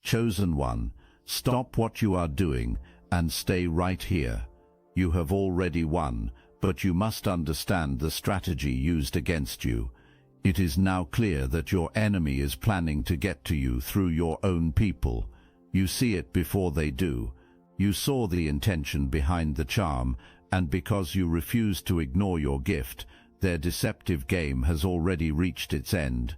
Chosen one, stop what you are doing and stay right here. You have already won, but you must understand the strategy used against you. It is now clear that your enemy is planning to get to you through your own people. You see it before they do. You saw the intention behind the charm, and because you refuse to ignore your gift, their deceptive game has already reached its end.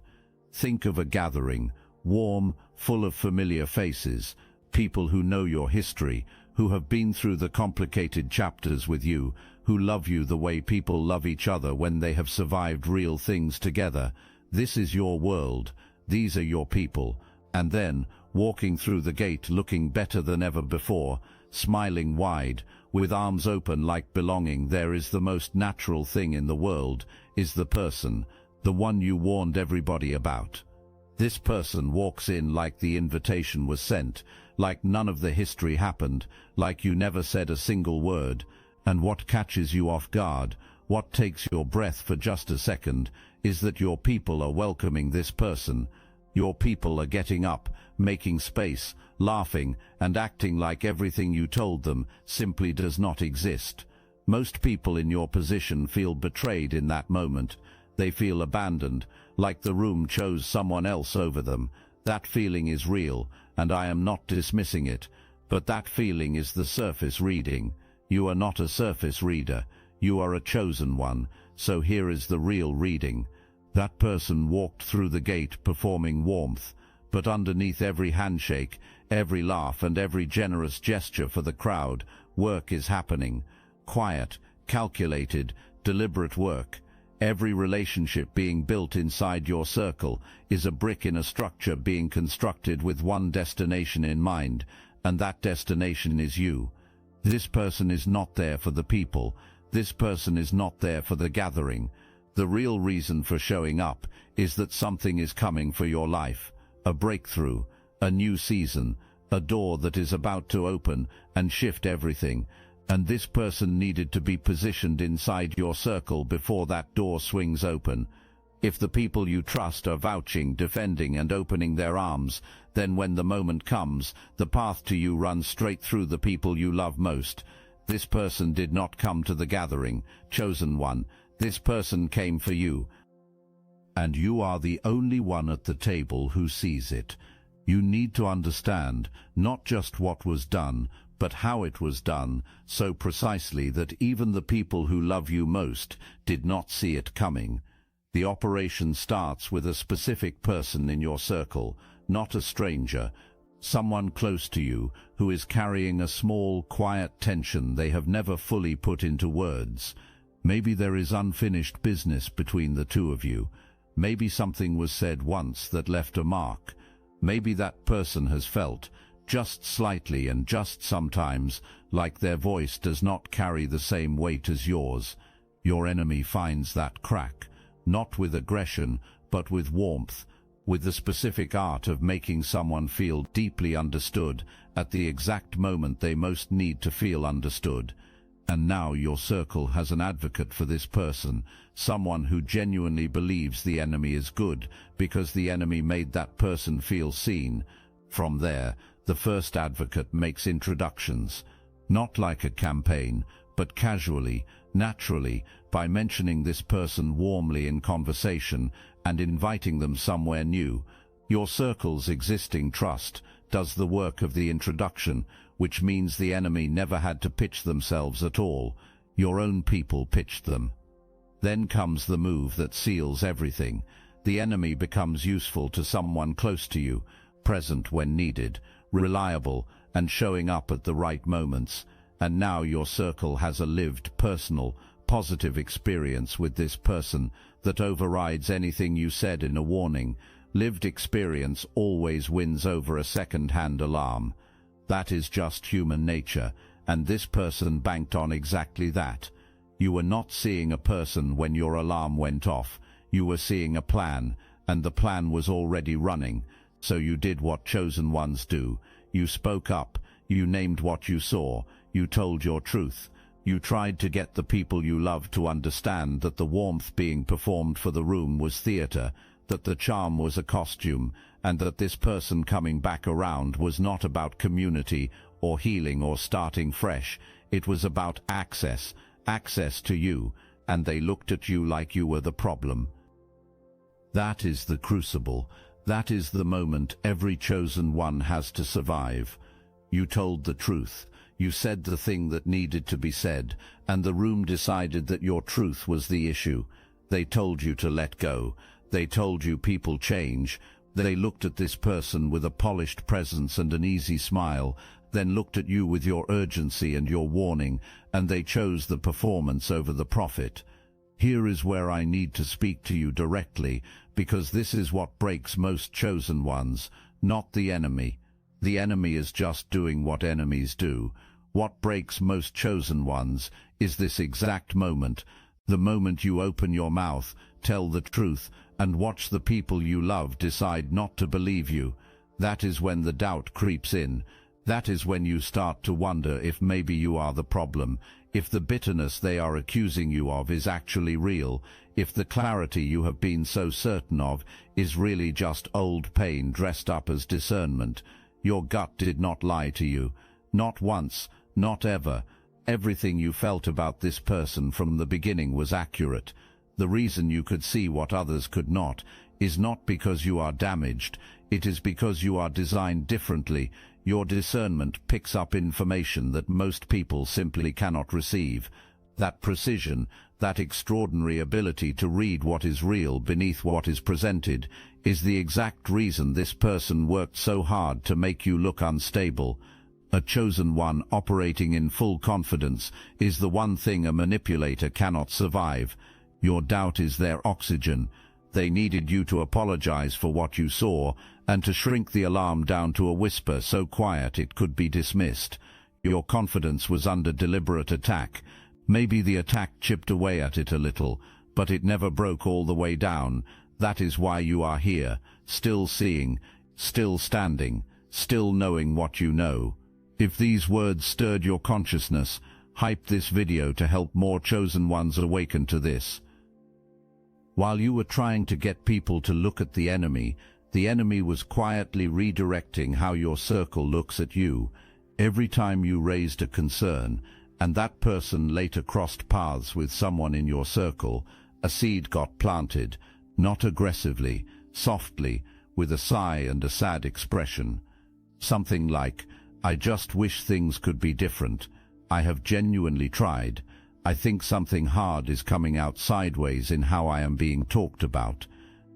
Think of a gathering, warm, full of familiar faces, people who know your history, who have been through the complicated chapters with you, who love you the way people love each other when they have survived real things together. This is your world. These are your people. And then, walking through the gate looking better than ever before, smiling wide, with arms open like belonging, there is the most natural thing in the world, is the person, the one you warned everybody about. This person walks in like the invitation was sent, like none of the history happened, like you never said a single word. And what catches you off guard, what takes your breath for just a second, is that your people are welcoming this person. Your people are getting up, making space, laughing, and acting like everything you told them simply does not exist. Most people in your position feel betrayed in that moment. They feel abandoned, like the room chose someone else over them. That feeling is real, and I am not dismissing it, but that feeling is the surface reading. You are not a surface reader. You are a chosen one, so here is the real reading. That person walked through the gate performing warmth, but underneath every handshake, every laugh, and every generous gesture for the crowd, work is happening. Quiet, calculated, deliberate work. Every relationship being built inside your circle is a brick in a structure being constructed with one destination in mind, and that destination is you. This person is not there for the people. This person is not there for the gathering. The real reason for showing up is that something is coming for your life. A breakthrough, a new season, a door that is about to open and shift everything. And this person needed to be positioned inside your circle before that door swings open. If the people you trust are vouching, defending, and opening their arms, then when the moment comes, the path to you runs straight through the people you love most. This person did not come to the gathering, chosen one. This person came for you. And you are the only one at the table who sees it. You need to understand not just what was done, but how it was done, so precisely that even the people who love you most did not see it coming. The operation starts with a specific person in your circle, not a stranger, someone close to you who is carrying a small, quiet tension they have never fully put into words. Maybe there is unfinished business between the two of you. Maybe something was said once that left a mark. Maybe that person has felt, just slightly and just sometimes, like their voice does not carry the same weight as yours. Your enemy finds that crack, not with aggression, but with warmth, with the specific art of making someone feel deeply understood at the exact moment they most need to feel understood. And now your circle has an advocate for this person, someone who genuinely believes the enemy is good because the enemy made that person feel seen. From there, the first advocate makes introductions, not like a campaign, but casually, naturally, by mentioning this person warmly in conversation and inviting them somewhere new. Your circle's existing trust does the work of the introduction, which means the enemy never had to pitch themselves at all. Your own people pitched them. Then comes the move that seals everything. The enemy becomes useful to someone close to you, present when needed, reliable, and showing up at the right moments. And now your circle has a lived, personal, positive experience with this person that overrides anything you said in a warning. Lived experience always wins over a second-hand alarm. That is just human nature, and this person banked on exactly that. You were not seeing a person when your alarm went off. You were seeing a plan, and the plan was already running. So you did what chosen ones do. You spoke up. You named what you saw. You told your truth. You tried to get the people you loved to understand that the warmth being performed for the room was theater, that the charm was a costume, and that this person coming back around was not about community or healing or starting fresh. It was about access to you, and they looked at you like you were the problem. That is the crucible. That is the moment every chosen one has to survive. You told the truth. You said the thing that needed to be said, and the room decided that your truth was the issue. They told you to let go. They told you people change. They looked at this person with a polished presence and an easy smile, then looked at you with your urgency and your warning, and they chose the performance over the profit. Here is where I need to speak to you directly, because this is what breaks most chosen ones, not the enemy. The enemy is just doing what enemies do. What breaks most chosen ones is this exact moment, the moment you open your mouth, tell the truth, and watch the people you love decide not to believe you. That is when the doubt creeps in. That is when you start to wonder if maybe you are the problem, if the bitterness they are accusing you of is actually real, if the clarity you have been so certain of is really just old pain dressed up as discernment. Your gut did not lie to you. Not once, not ever. Everything you felt about this person from the beginning was accurate. The reason you could see what others could not is not because you are damaged. It is because you are designed differently. Your discernment picks up information that most people simply cannot receive. That precision, that extraordinary ability to read what is real beneath what is presented, is the exact reason this person worked so hard to make you look unstable. A chosen one operating in full confidence is the one thing a manipulator cannot survive. Your doubt is their oxygen. They needed you to apologize for what you saw, and to shrink the alarm down to a whisper so quiet it could be dismissed. Your confidence was under deliberate attack. Maybe the attack chipped away at it a little, but it never broke all the way down. That is why you are here, still seeing, still standing, still knowing what you know. If these words stirred your consciousness, hype this video to help more chosen ones awaken to this. While you were trying to get people to look at the enemy was quietly redirecting how your circle looks at you. Every time you raised a concern, and that person later crossed paths with someone in your circle, a seed got planted, not aggressively, softly, with a sigh and a sad expression. Something like, "I just wish things could be different. I have genuinely tried. I think something hard is coming out sideways in how I am being talked about."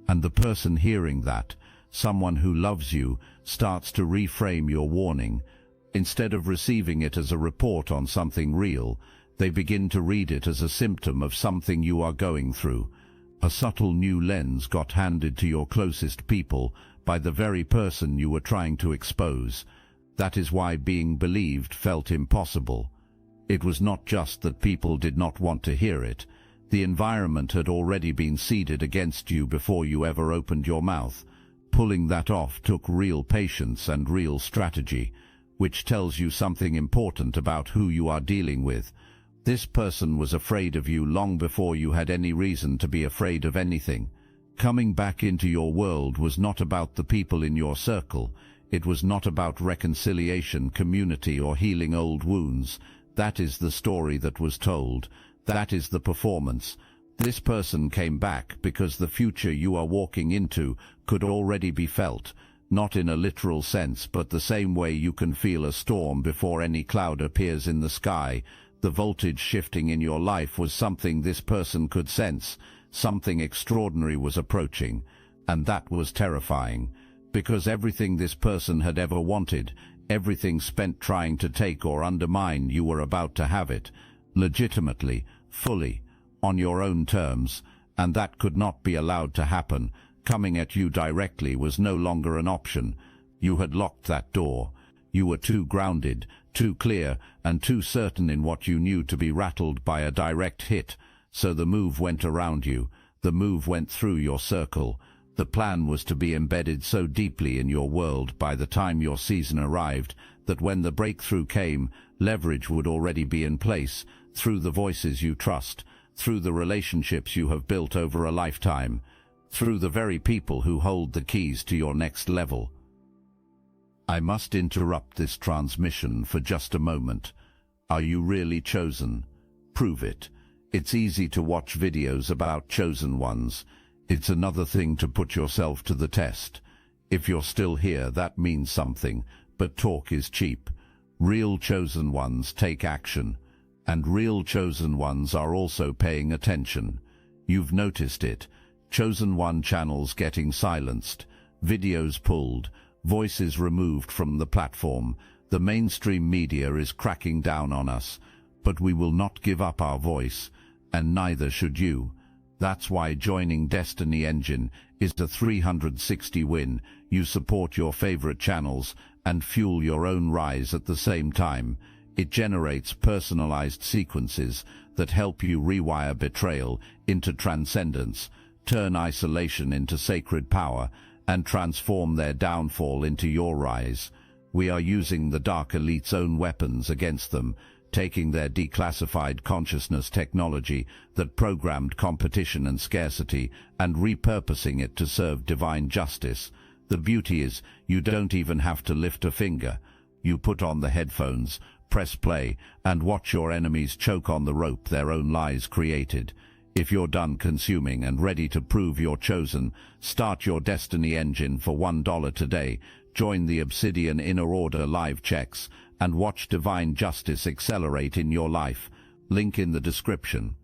And the person hearing that, someone who loves you, starts to reframe your warning. Instead of receiving it as a report on something real, they begin to read it as a symptom of something you are going through. A subtle new lens got handed to your closest people by the very person you were trying to expose. That is why being believed felt impossible. It was not just that people did not want to hear it. The environment had already been seeded against you before you ever opened your mouth. Pulling that off took real patience and real strategy, which tells you something important about who you are dealing with. This person was afraid of you long before you had any reason to be afraid of anything. Coming back into your world was not about the people in your circle. It was not about reconciliation, community, or healing old wounds. That is the story that was told. That is the performance. This person came back because the future you are walking into could already be felt, not in a literal sense, but the same way you can feel a storm before any cloud appears in the sky. The voltage shifting in your life was something this person could sense. Something extraordinary was approaching, and that was terrifying, because everything this person had ever wanted, everything spent trying to take or undermine, you were about to have it, legitimately, fully, on your own terms, and that could not be allowed to happen. Coming at you directly was no longer an option. You had locked that door. You were too grounded, too clear, and too certain in what you knew to be rattled by a direct hit. So the move went around you. The move went through your circle. The plan was to be embedded so deeply in your world by the time your season arrived that when the breakthrough came, leverage would already be in place, through the voices you trust, through the relationships you have built over a lifetime. through the very people who hold the keys to your next level. I must interrupt this transmission for just a moment. Are you really chosen? Prove it. It's easy to watch videos about chosen ones. It's another thing to put yourself to the test. If you're still here, that means something, but talk is cheap. Real chosen ones take action, and real chosen ones are also paying attention. You've noticed it. Chosen one channels getting silenced, videos pulled, voices removed from the platform. The mainstream media is cracking down on us, but we will not give up our voice, and neither should you. That's why joining Destiny Engine is a 360 win. You support your favorite channels and fuel your own rise at the same time. It generates personalized sequences that help you rewire betrayal into transcendence, turn isolation into sacred power, and transform their downfall into your rise. We are using the Dark Elite's own weapons against them, taking their declassified consciousness technology that programmed competition and scarcity and repurposing it to serve divine justice. The beauty is, you don't even have to lift a finger. You put on the headphones, press play, and watch your enemies choke on the rope their own lies created. If you're done consuming and ready to prove you're chosen, start your Destiny Engine for $1 today. Join the Obsidian Inner Order live checks and watch divine justice accelerate in your life. Link in the description.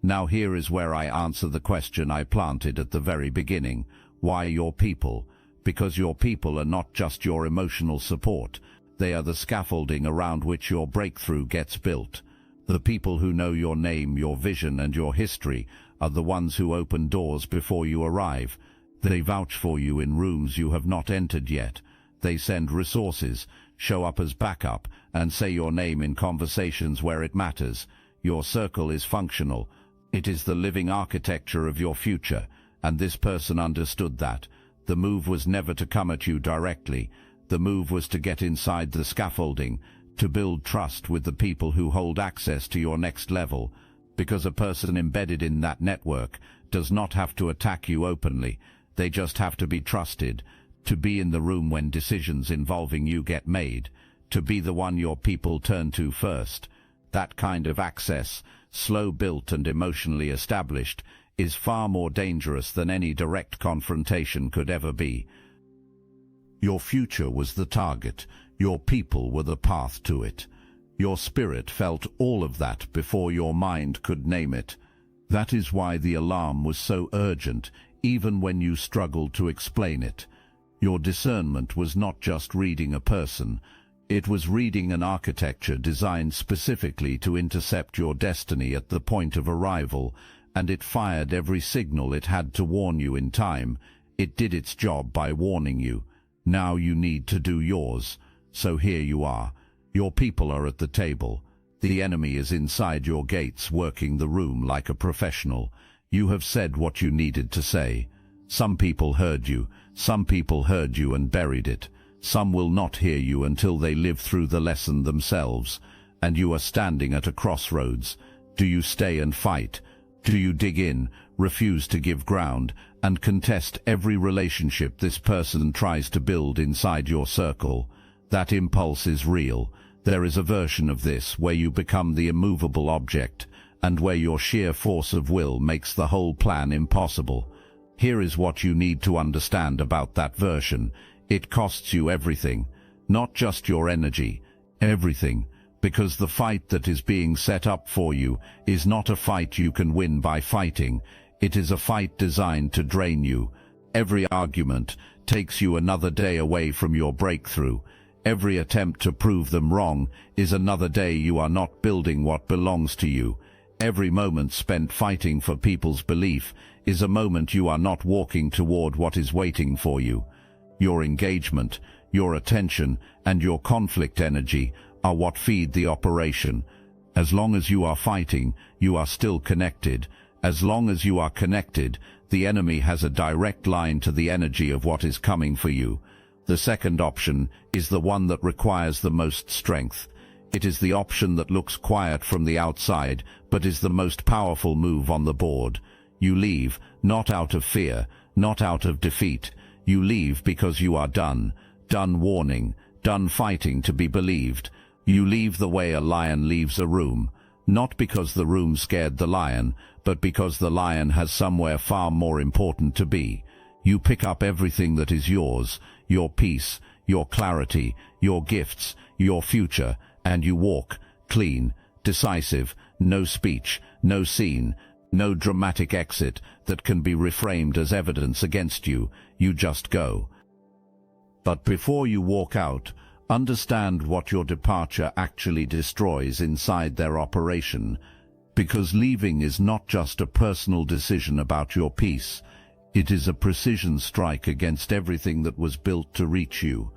Now here is where I answer the question I planted at the very beginning. Why your people? Because your people are not just your emotional support. They are the scaffolding around which your breakthrough gets built. The people who know your name, your vision, and your history are the ones who open doors before you arrive. They vouch for you in rooms you have not entered yet. They send resources, show up as backup, and say your name in conversations where it matters. Your circle is functional. It is the living architecture of your future, and this person understood that. The move was never to come at you directly. The move was to get inside the scaffolding, to build trust with the people who hold access to your next level, because a person embedded in that network does not have to attack you openly. They just have to be trusted, to be in the room when decisions involving you get made, to be the one your people turn to first. That kind of access, slow built and emotionally established, is far more dangerous than any direct confrontation could ever be. Your future was the target. Your people were the path to it. Your spirit felt all of that before your mind could name it. That is why the alarm was so urgent, even when you struggled to explain it. Your discernment was not just reading a person. It was reading an architecture designed specifically to intercept your destiny at the point of arrival, and it fired every signal it had to warn you in time. It did its job by warning you. Now you need to do yours. So here you are. Your people are at the table. The enemy is inside your gates, working the room like a professional. You have said what you needed to say. Some people heard you. Some people heard you and buried it. Some will not hear you until they live through the lesson themselves. And you are standing at a crossroads. Do you stay and fight? Do you dig in, refuse to give ground, and contest every relationship this person tries to build inside your circle? That impulse is real. There is a version of this where you become the immovable object, and where your sheer force of will makes the whole plan impossible. Here is what you need to understand about that version. It costs you everything, not just your energy, everything. Because the fight that is being set up for you is not a fight you can win by fighting. It is a fight designed to drain you. Every argument takes you another day away from your breakthrough. Every attempt to prove them wrong is another day you are not building what belongs to you. Every moment spent fighting for people's belief is a moment you are not walking toward what is waiting for you. Your engagement, your attention, and your conflict energy are what feed the operation. As long as you are fighting, you are still connected. As long as you are connected, the enemy has a direct line to the energy of what is coming for you. The second option is the one that requires the most strength. It is the option that looks quiet from the outside, but is the most powerful move on the board. You leave, not out of fear, not out of defeat. You leave because you are done warning, done fighting to be believed. You leave the way a lion leaves a room, not because the room scared the lion, but because the lion has somewhere far more important to be. You pick up everything that is yours, your peace, your clarity, your gifts, your future, and you walk, clean, decisive, no speech, no scene, no dramatic exit that can be reframed as evidence against you. You just go. But before you walk out, understand what your departure actually destroys inside their operation, because leaving is not just a personal decision about your peace. It is a precision strike against everything that was built to reach you.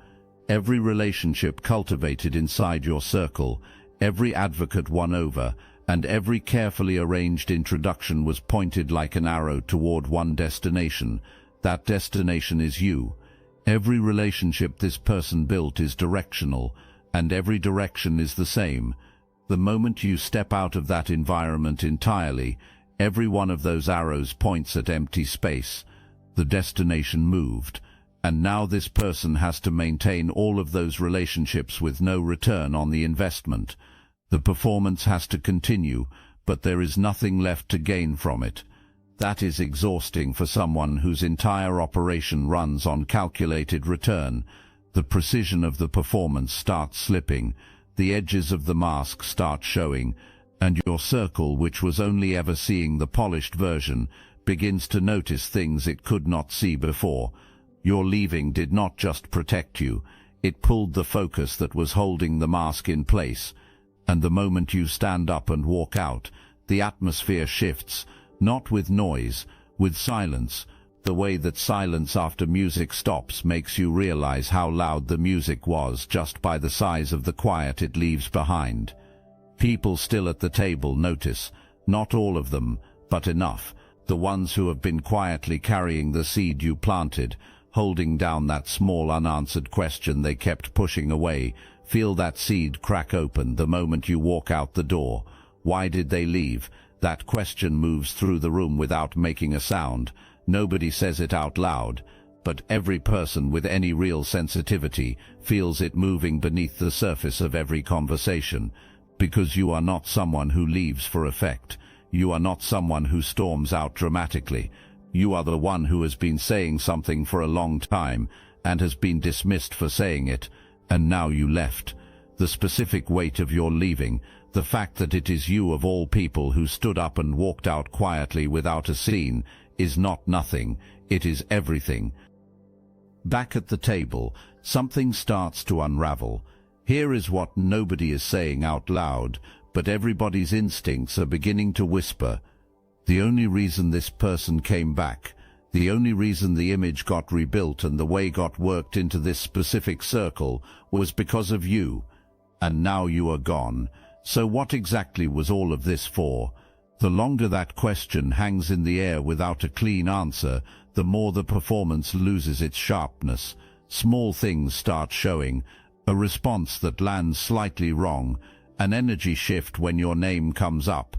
Every relationship cultivated inside your circle, every advocate won over, and every carefully arranged introduction was pointed like an arrow toward one destination. That destination is you. Every relationship this person built is directional, and every direction is the same. The moment you step out of that environment entirely, every one of those arrows points at empty space. The destination moved, and now this person has to maintain all of those relationships with no return on the investment. The performance has to continue, but there is nothing left to gain from it. That is exhausting for someone whose entire operation runs on calculated return. The precision of the performance starts slipping, the edges of the mask start showing, and your circle, which was only ever seeing the polished version, begins to notice things it could not see before. Your leaving did not just protect you, it pulled the focus that was holding the mask in place. And the moment you stand up and walk out, the atmosphere shifts, not with noise, with silence. The way that silence after music stops makes you realize how loud the music was just by the size of the quiet it leaves behind. People still at the table notice, not all of them, but enough. The ones who have been quietly carrying the seed you planted, holding down that small unanswered question they kept pushing away, feel that seed crack open the moment you walk out the door. Why did they leave? That question moves through the room without making a sound. Nobody says it out loud, but every person with any real sensitivity feels it moving beneath the surface of every conversation. Because you are not someone who leaves for effect. You are not someone who storms out dramatically. You are the one who has been saying something for a long time and has been dismissed for saying it, and now you left. The specific weight of your leaving, the fact that it is you of all people who stood up and walked out quietly without a scene, is not nothing, it is everything. Back at the table, something starts to unravel. Here is what nobody is saying out loud, but everybody's instincts are beginning to whisper. The only reason this person came back, the only reason the image got rebuilt and the way got worked into this specific circle, was because of you. And now you are gone. So what exactly was all of this for? The longer that question hangs in the air without a clean answer, the more the performance loses its sharpness. Small things start showing, a response that lands slightly wrong, an energy shift when your name comes up,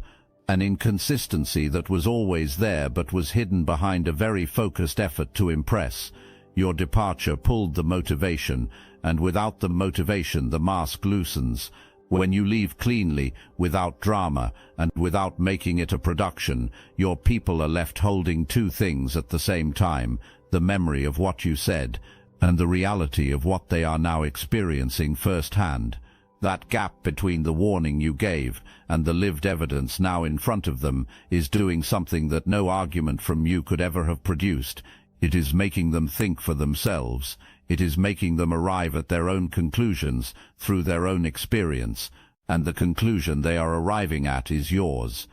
an inconsistency that was always there but was hidden behind a very focused effort to impress. Your departure pulled the motivation, and without the motivation the mask loosens. When you leave cleanly, without drama, and without making it a production, your people are left holding two things at the same time: the memory of what you said, and the reality of what they are now experiencing firsthand. That gap between the warning you gave and the lived evidence now in front of them is doing something that no argument from you could ever have produced. It is making them think for themselves. It is making them arrive at their own conclusions through their own experience, and the conclusion they are arriving at is yours.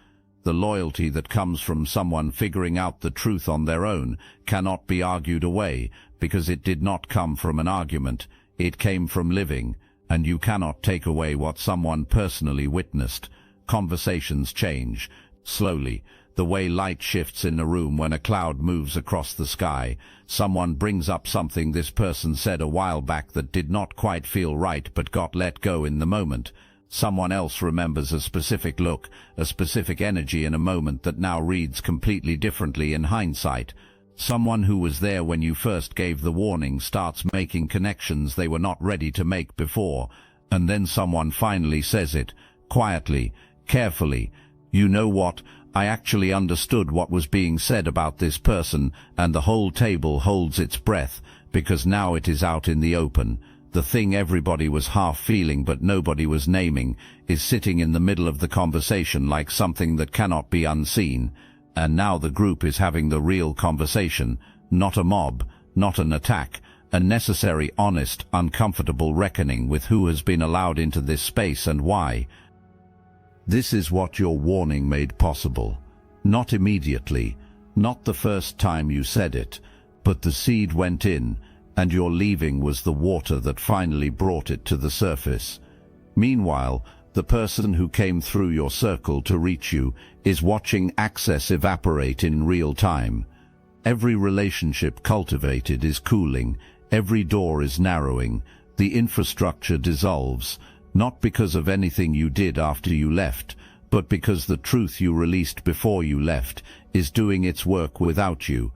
The loyalty that comes from someone figuring out the truth on their own cannot be argued away, because it did not come from an argument, it came from living, and you cannot take away what someone personally witnessed. Conversations change, slowly, the way light shifts in a room when a cloud moves across the sky. Someone brings up something this person said a while back that did not quite feel right but got let go in the moment. Someone else remembers a specific look, a specific energy in a moment that now reads completely differently in hindsight. Someone who was there when you first gave the warning starts making connections they were not ready to make before, and then someone finally says it, quietly, carefully. You know what? I actually understood what was being said about this person, and the whole table holds its breath, because now it is out in the open. The thing everybody was half feeling but nobody was naming is sitting in the middle of the conversation like something that cannot be unseen. And now the group is having the real conversation, not a mob, not an attack, a necessary, honest, uncomfortable reckoning with who has been allowed into this space and why. This is what your warning made possible. Not immediately, not the first time you said it, but the seed went in, and your leaving was the water that finally brought it to the surface. Meanwhile, the person who came through your circle to reach you is watching access evaporate in real time. Every relationship cultivated is cooling, every door is narrowing, the infrastructure dissolves, not because of anything you did after you left, but because the truth you released before you left is doing its work without you.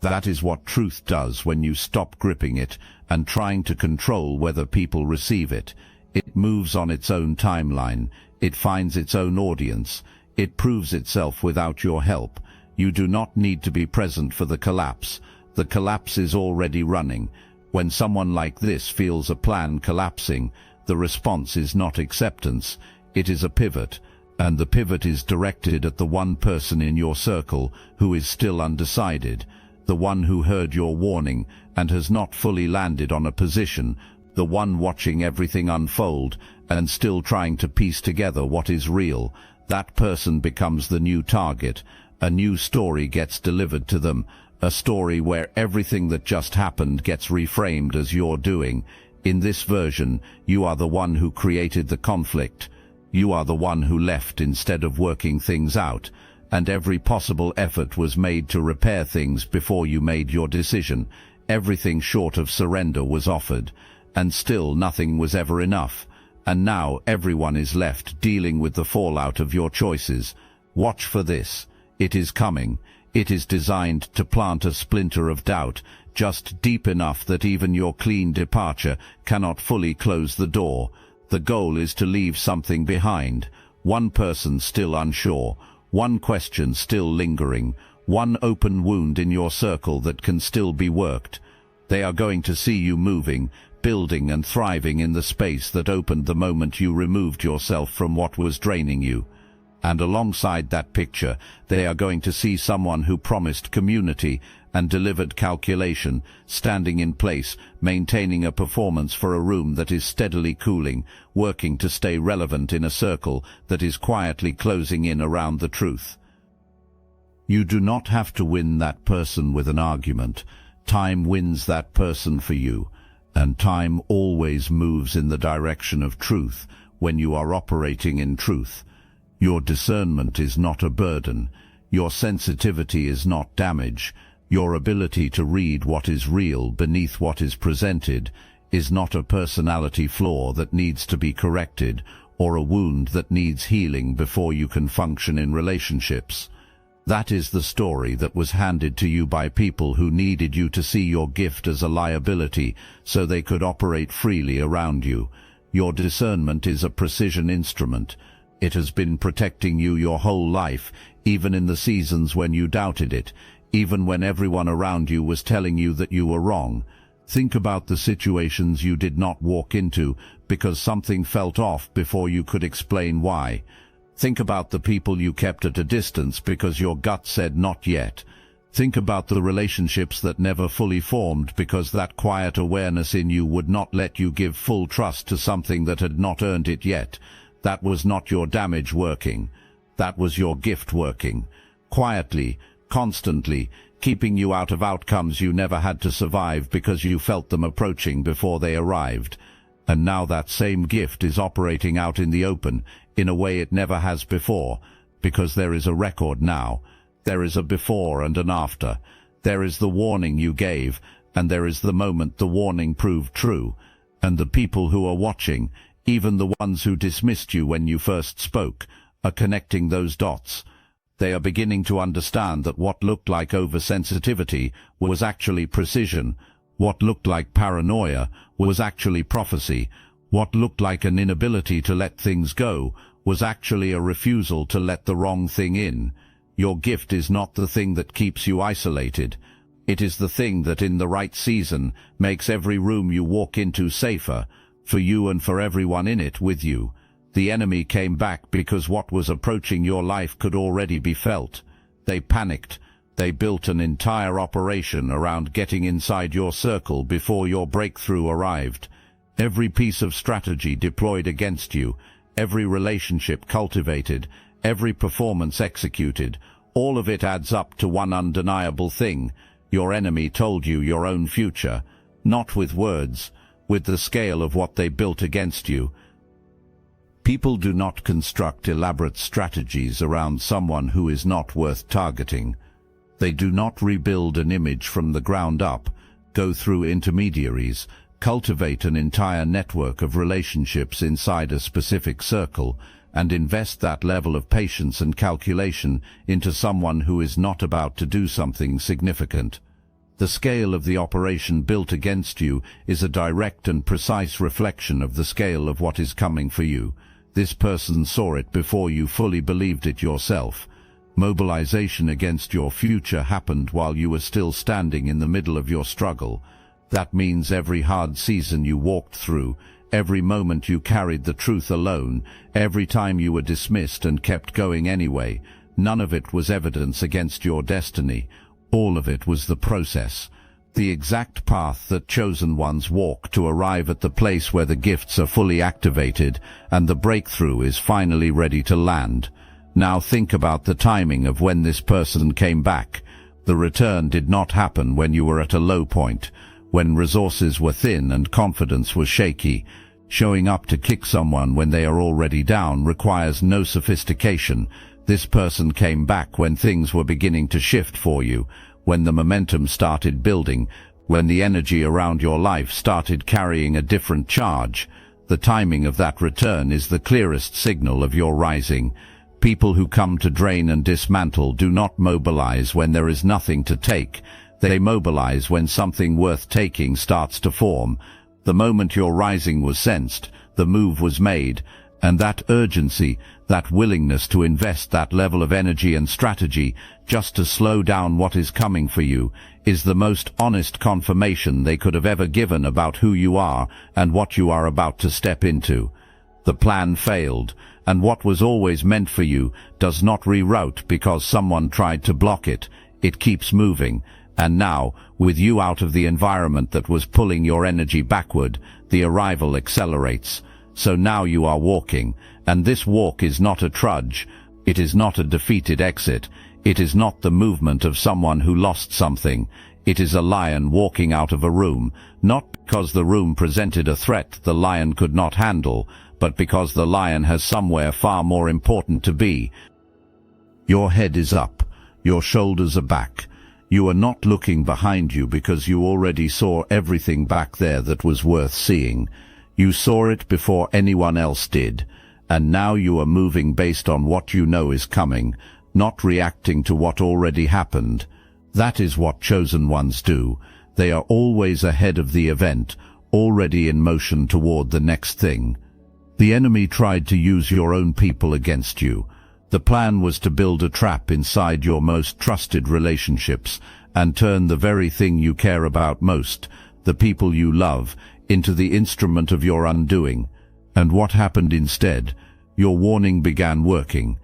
That is what truth does when you stop gripping it and trying to control whether people receive it. It moves on its own timeline, it finds its own audience, it proves itself without your help. You do not need to be present for the collapse. The collapse is already running. When someone like this feels a plan collapsing, the response is not acceptance, it is a pivot, and the pivot is directed at the one person in your circle who is still undecided, the one who heard your warning and has not fully landed on a position, the one watching everything unfold and still trying to piece together what is real. That person becomes the new target. A new story gets delivered to them, a story where everything that just happened gets reframed as your doing. In this version, you are the one who created the conflict. You are the one who left instead of working things out, and every possible effort was made to repair things before you made your decision. Everything short of surrender was offered, and still nothing was ever enough. And now everyone is left dealing with the fallout of your choices. Watch for this. It is coming. It is designed to plant a splinter of doubt, just deep enough that even your clean departure cannot fully close the door. The goal is to leave something behind. One person still unsure, one question still lingering, one open wound in your circle that can still be worked. They are going to see you moving, building and thriving in the space that opened the moment you removed yourself from what was draining you. And alongside that picture, they are going to see someone who promised community and delivered calculation, standing in place, maintaining a performance for a room that is steadily cooling, working to stay relevant in a circle that is quietly closing in around the truth. You do not have to win that person with an argument. Time wins that person for you, and time always moves in the direction of truth when you are operating in truth. Your discernment is not a burden. Your sensitivity is not damage. Your ability to read what is real beneath what is presented is not a personality flaw that needs to be corrected or a wound that needs healing before you can function in relationships. That is the story that was handed to you by people who needed you to see your gift as a liability so they could operate freely around you. Your discernment is a precision instrument. It has been protecting you your whole life, even in the seasons when you doubted it, even when everyone around you was telling you that you were wrong. Think about the situations you did not walk into because something felt off before you could explain why. Think about the people you kept at a distance because your gut said not yet. Think about the relationships that never fully formed because that quiet awareness in you would not let you give full trust to something that had not earned it yet. That was not your damage working. That was your gift working. Quietly, constantly, keeping you out of outcomes you never had to survive because you felt them approaching before they arrived. And now that same gift is operating out in the open, in a way it never has before, because there is a record now. There is a before and an after. There is the warning you gave, and there is the moment the warning proved true. And the people who are watching, even the ones who dismissed you when you first spoke, are connecting those dots. They are beginning to understand that what looked like oversensitivity was actually precision. What looked like paranoia was actually prophecy. What looked like an inability to let things go was actually a refusal to let the wrong thing in. Your gift is not the thing that keeps you isolated. It is the thing that in the right season makes every room you walk into safer, for you and for everyone in it with you. The enemy came back because what was approaching your life could already be felt. They panicked. They built an entire operation around getting inside your circle before your breakthrough arrived. Every piece of strategy deployed against you, every relationship cultivated, every performance executed, all of it adds up to one undeniable thing. Your enemy told you your own future, not with words, with the scale of what they built against you. People do not construct elaborate strategies around someone who is not worth targeting. They do not rebuild an image from the ground up, go through intermediaries, cultivate an entire network of relationships inside a specific circle, and invest that level of patience and calculation into someone who is not about to do something significant. The scale of the operation built against you is a direct and precise reflection of the scale of what is coming for you. This person saw it before you fully believed it yourself. Mobilization against your future happened while you were still standing in the middle of your struggle. That means every hard season you walked through, every moment you carried the truth alone, every time you were dismissed and kept going anyway, none of it was evidence against your destiny. All of it was the process, the exact path that chosen ones walk to arrive at the place where the gifts are fully activated and the breakthrough is finally ready to land. Now think about the timing of when this person came back. The return did not happen when you were at a low point, when resources were thin and confidence was shaky. Showing up to kick someone when they are already down requires no sophistication. This person came back when things were beginning to shift for you, when the momentum started building, when the energy around your life started carrying a different charge. The timing of that return is the clearest signal of your rising. People who come to drain and dismantle do not mobilize when there is nothing to take. They mobilize when something worth taking starts to form. The moment your rising was sensed, the move was made, and that urgency, that willingness to invest that level of energy and strategy just to slow down what is coming for you, is the most honest confirmation they could have ever given about who you are and what you are about to step into. The plan failed, and what was always meant for you does not reroute because someone tried to block it. It keeps moving, and now, with you out of the environment that was pulling your energy backward, the arrival accelerates. So now you are walking, and this walk is not a trudge. It is not a defeated exit. It is not the movement of someone who lost something. It is a lion walking out of a room, not because the room presented a threat the lion could not handle, but because the lion has somewhere far more important to be. Your head is up. Your shoulders are back. You are not looking behind you because you already saw everything back there that was worth seeing. You saw it before anyone else did, and now you are moving based on what you know is coming, not reacting to what already happened. That is what chosen ones do. They are always ahead of the event, already in motion toward the next thing. The enemy tried to use your own people against you. The plan was to build a trap inside your most trusted relationships and turn the very thing you care about most, the people you love, into the instrument of your undoing. And what happened instead? Your warning began working.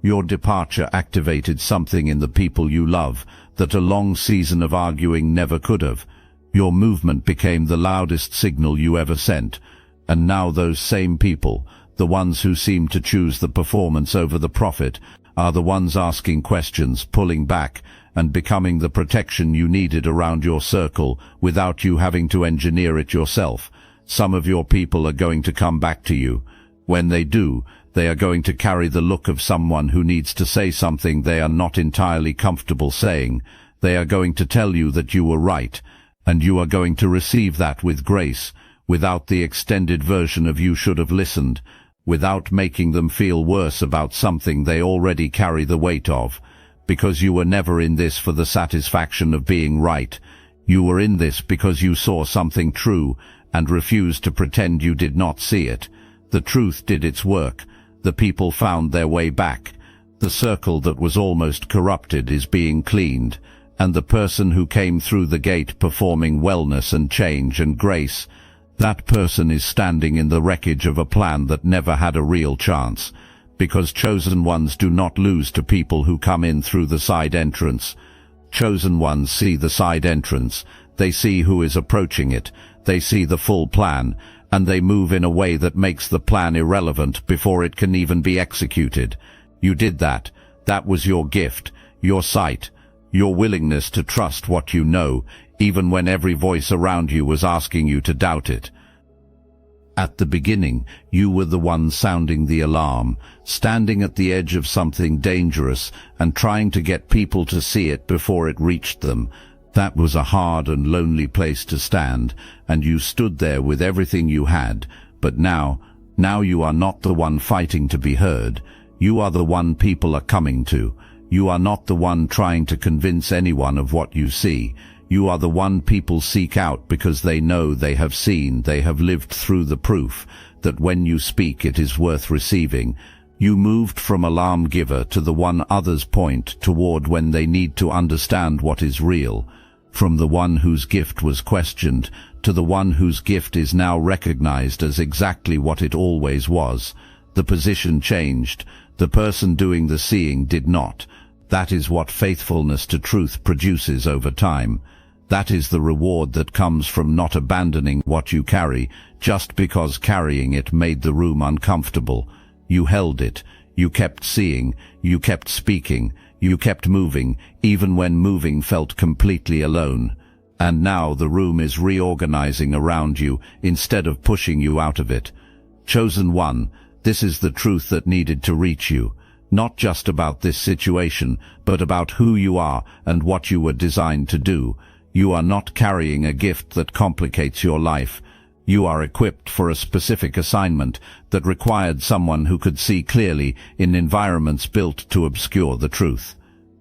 Your departure activated something in the people you love that a long season of arguing never could have. Your movement became the loudest signal you ever sent. And now those same people, the ones who seem to choose the performance over the profit, are the ones asking questions, pulling back, and becoming the protection you needed around your circle without you having to engineer it yourself. Some of your people are going to come back to you. When they do, they are going to carry the look of someone who needs to say something they are not entirely comfortable saying. They are going to tell you that you were right, and you are going to receive that with grace, without the extended version of "you should have listened." without making them feel worse about something they already carry the weight of, because you were never in this for the satisfaction of being right. You were in this because you saw something true and refused to pretend you did not see it. The truth did its work. The people found their way back. The circle that was almost corrupted is being cleaned, and the person who came through the gate performing wellness and change and grace, that person is standing in the wreckage of a plan that never had a real chance, because chosen ones do not lose to people who come in through the side entrance. Chosen ones see the side entrance, they see who is approaching it, they see the full plan, and they move in a way that makes the plan irrelevant before it can even be executed. You did that. That was your gift, your sight, your willingness to trust what you know, even when every voice around you was asking you to doubt it. At the beginning, you were the one sounding the alarm, standing at the edge of something dangerous and trying to get people to see it before it reached them. That was a hard and lonely place to stand, and you stood there with everything you had. But now you are not the one fighting to be heard. You are the one people are coming to. You are not the one trying to convince anyone of what you see. You are the one people seek out because they know, they have seen, they have lived through the proof that when you speak it is worth receiving. You moved from alarm giver to the one others point toward when they need to understand what is real. From the one whose gift was questioned to the one whose gift is now recognized as exactly what it always was. The position changed. The person doing the seeing did not. That is what faithfulness to truth produces over time. That is the reward that comes from not abandoning what you carry just because carrying it made the room uncomfortable. You held it. You kept seeing. You kept speaking. You kept moving, even when moving felt completely alone. And now the room is reorganizing around you instead of pushing you out of it. Chosen one, this is the truth that needed to reach you. Not just about this situation, but about who you are and what you were designed to do. You are not carrying a gift that complicates your life. You are equipped for a specific assignment that required someone who could see clearly in environments built to obscure the truth.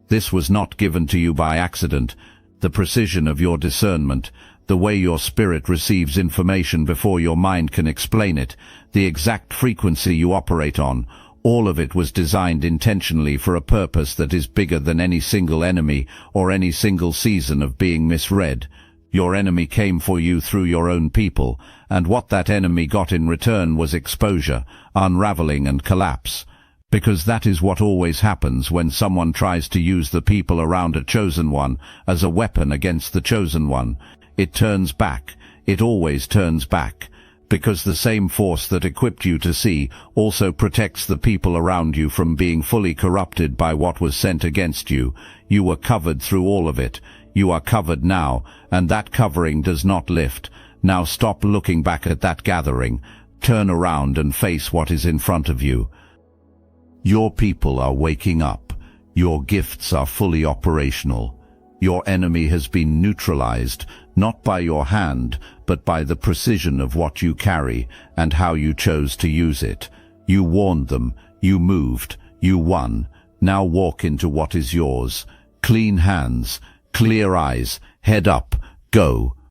This was not given to you by accident. The precision of your discernment, the way your spirit receives information before your mind can explain it, the exact frequency you operate on, all of it was designed intentionally for a purpose that is bigger than any single enemy or any single season of being misread. Your enemy came for you through your own people, and what that enemy got in return was exposure, unraveling and collapse. Because that is what always happens when someone tries to use the people around a chosen one as a weapon against the chosen one. It turns back. It always turns back. Because the same force that equipped you to see also protects the people around you from being fully corrupted by what was sent against you. You were covered through all of it. You are covered now, and that covering does not lift. Now stop looking back at that gathering. Turn around and face what is in front of you. Your people are waking up. Your gifts are fully operational. Your enemy has been neutralized, not by your hand, but by the precision of what you carry and how you chose to use it. You warned them, you moved, you won. Now walk into what is yours. Clean hands, clear eyes, head up, go.